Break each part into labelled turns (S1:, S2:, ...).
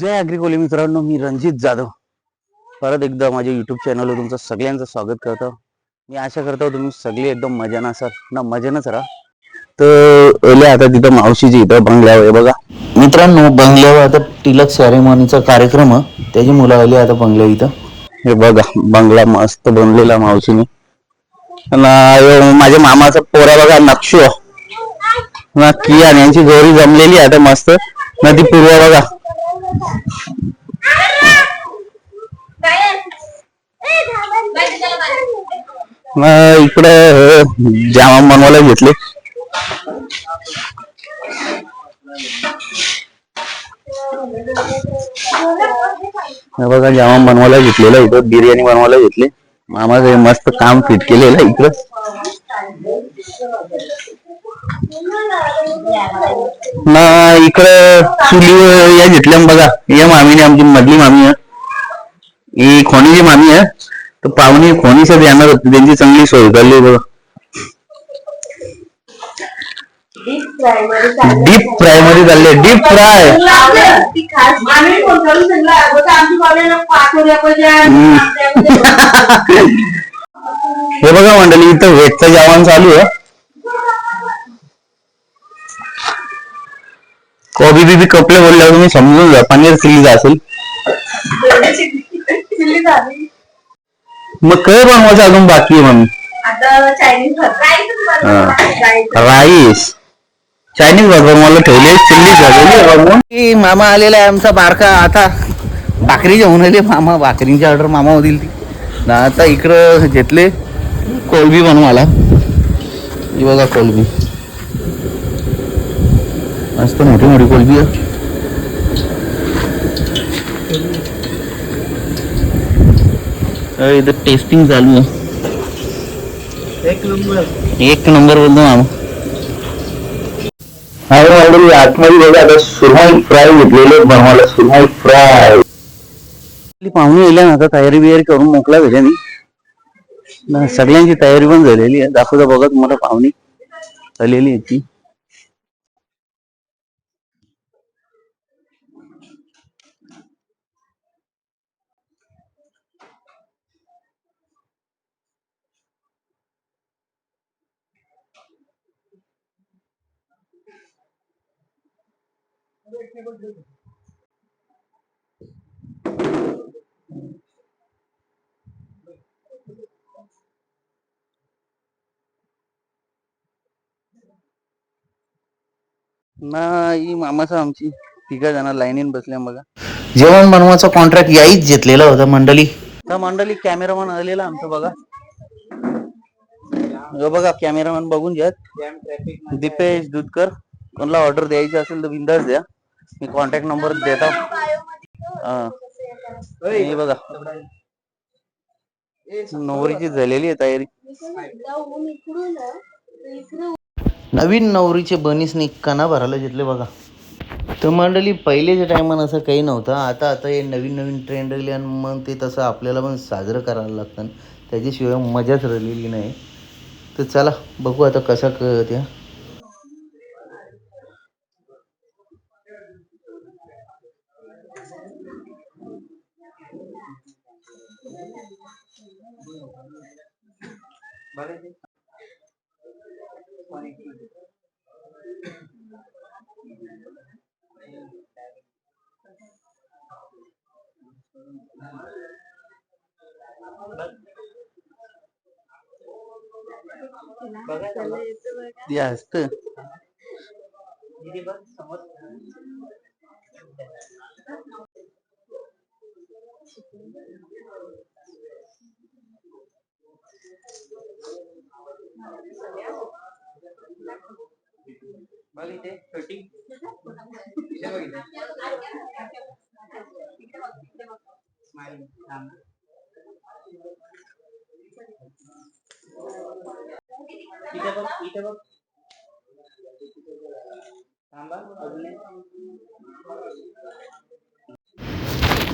S1: जय अग्रिकोली मित्रांनो, मी रणजित जाधव परत एकदा माझ्या युट्यूब चॅनलवर तुमचं सगळ्यांचं स्वागत करतो. मी आशा करतो तुम्ही सगळे एकदम मजानं असाल ना, मजेनच राहा. तर एले आता तिथं मावशीची इथं बंगल्यावर बघा मित्रांनो, बंगल्यावर आता टिलक सेरेमॉनीचा कार्यक्रम आहे. त्याची मुलं आली आता बंगल्या इथं. हे बघा बंगला मस्त बनलेला मावशीने. माझ्या मामाचा पोरा बघा नक्षू ना, कियान यांची जोडी जमलेली आहे आता मस्त. नदी पूर्व बघा इकडे जाम बनवायला घेतले. बघा जाम बनवायला घेतलेलं इथं, बिर्याणी बनवायला घेतली. मामाचं मस्त काम फिट केलेलं इकडं. ना इकडं चुली या घेतल्या बघा. या मामीने, आमची मधली मामी आहे ही, खोनीची मामी आहे. तर पाहुणे खोनीसाठी येणार होते, त्यांची चांगली सोय झाली बघा. डीप फ्राय मध्ये चालले, डीप फ्राय. हे बघा मंडळी, इथं व्हेजचं जेवण चालू आहे. कोबी बिबी कपले बोलल्यावर तुम्ही समजून जा, पनीर चिल्ली असेल. मग काय बनवायचं अजून बाकी आहे? मग राईस चायनीज बरोबर मला ठेवले, चिल्ली झालेली. मामा आलेला आहे आमचा बारका. आता भाकरी जेवून आले मामा, भाकरींची ऑर्डर मामा होतील ती ना. आता इकडं घेतले कोलबी बनवायला. ही बघा कोलबी मस्त मोठी मोठी कोलबी आहे. इथं टेस्टिंग चालू आहे. एक नंबर बोलतो मामा. आतमध्ये बघा आता सुरमई फ्राय घेतलेले बनवायला. सुरमई फ्राय पाहुणे येल्या ना, आता तयारी बियारी करून मोकळा झाल्या मी. सगळ्यांची तयारी पण झालेली आहे. दाखवता बघा तुम्हाला पाहुणी झालेली आहे ती. नाही मामाचा आमची तिघा जण लाईनीन बसल्या बघा. जेवण बनवायचा कॉन्ट्रॅक्ट याईच घेतलेला होता मंडळी. त्या मंडळी कॅमेरामॅन आलेला आमचा बघा. बघा कॅमेरामॅन बघून घ्या, दीपेश दूधकर. कोणाला ऑर्डर द्यायची असेल तर बिंदास द्या, मी कॉन्टॅक्ट नंबर देतो. हे बघा नवरीची झालेली आहे तयारी. नवीन नवरीचे बनीसनी कणा भरायला घेतले बघा. तर मंडळी पहिलेच्या टायमान असं काही नव्हतं. आता आता हे नवीन नवीन ट्रेंड आले आणि मग ते तसं आपल्याला पण साजरं करायला लागतं. त्याच्याशिवाय मजाच राहिलेली नाही. तर चला बघू आता कसा त्या. जास्त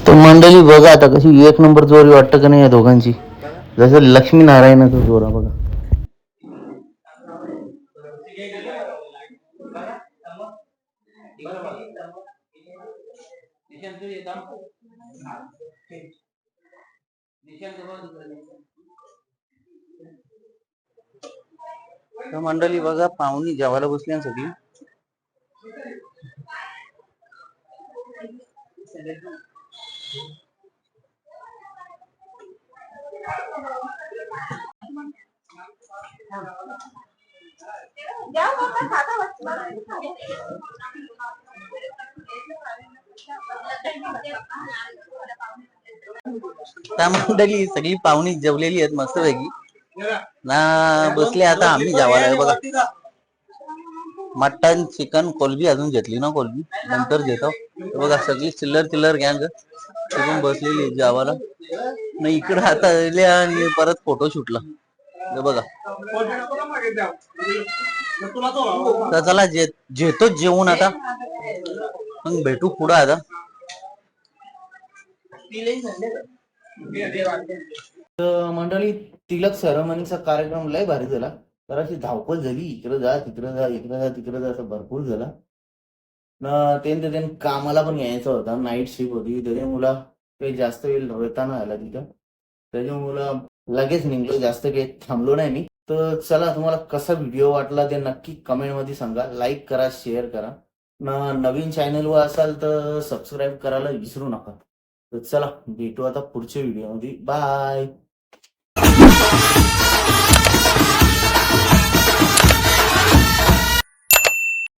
S1: तर मंडळी बघा आता कशी एक नंबर जोरी वाटतं का नाही या दोघांची. जसं लक्ष्मी नारायणाचा जोरा बघा. तर मंडळी बघा, पाहुणी जेवायला बसली ना सगळी. त्या मंडळी सगळी पाहुणी जेवलेली आहेत मस्तपैकी ना, बसले आता आम्ही जेवायला. हे बघा, मटन चिकन कोलबी अजून घेतली ना, कोलबी नंतर घेतो. हे बघा, सगळी चिल्लर चिल्लर गँग तिथून बसलेली आहे जेवायला. नाही इकडे आता आले आणि परत फोटो शूटला. हे बघा, तर चला जेतो जेवून आता मग भेटू पुढं आता. मंडळी, तिलक सेरेमनीचा कार्यक्रम लय भारी झाला. तर अशी धावपळ झाली, इकडे जा तिकडे जा, इकडे जा तिकडे जा, असं भरपूर झाला ना. ते कामाला पण यायचं होतं, नाईट शिफ्ट होती, त्याच्यामुळं काही जास्त वेळ रहता आला तिथं. त्याच्यामुळं लगेच निघलो, जास्त काही थांबलो नाही मी. तर चला, तुम्हाला कसा व्हिडिओ वाटला ते नक्की कमेंट मध्ये सांगा. लाईक करा, शेअर करा. नवीन चॅनलवर असाल तर सबस्क्राईब करायला विसरू नका. तर चला, भेटू आता पुढच्या व्हिडिओ मध्ये. बाय.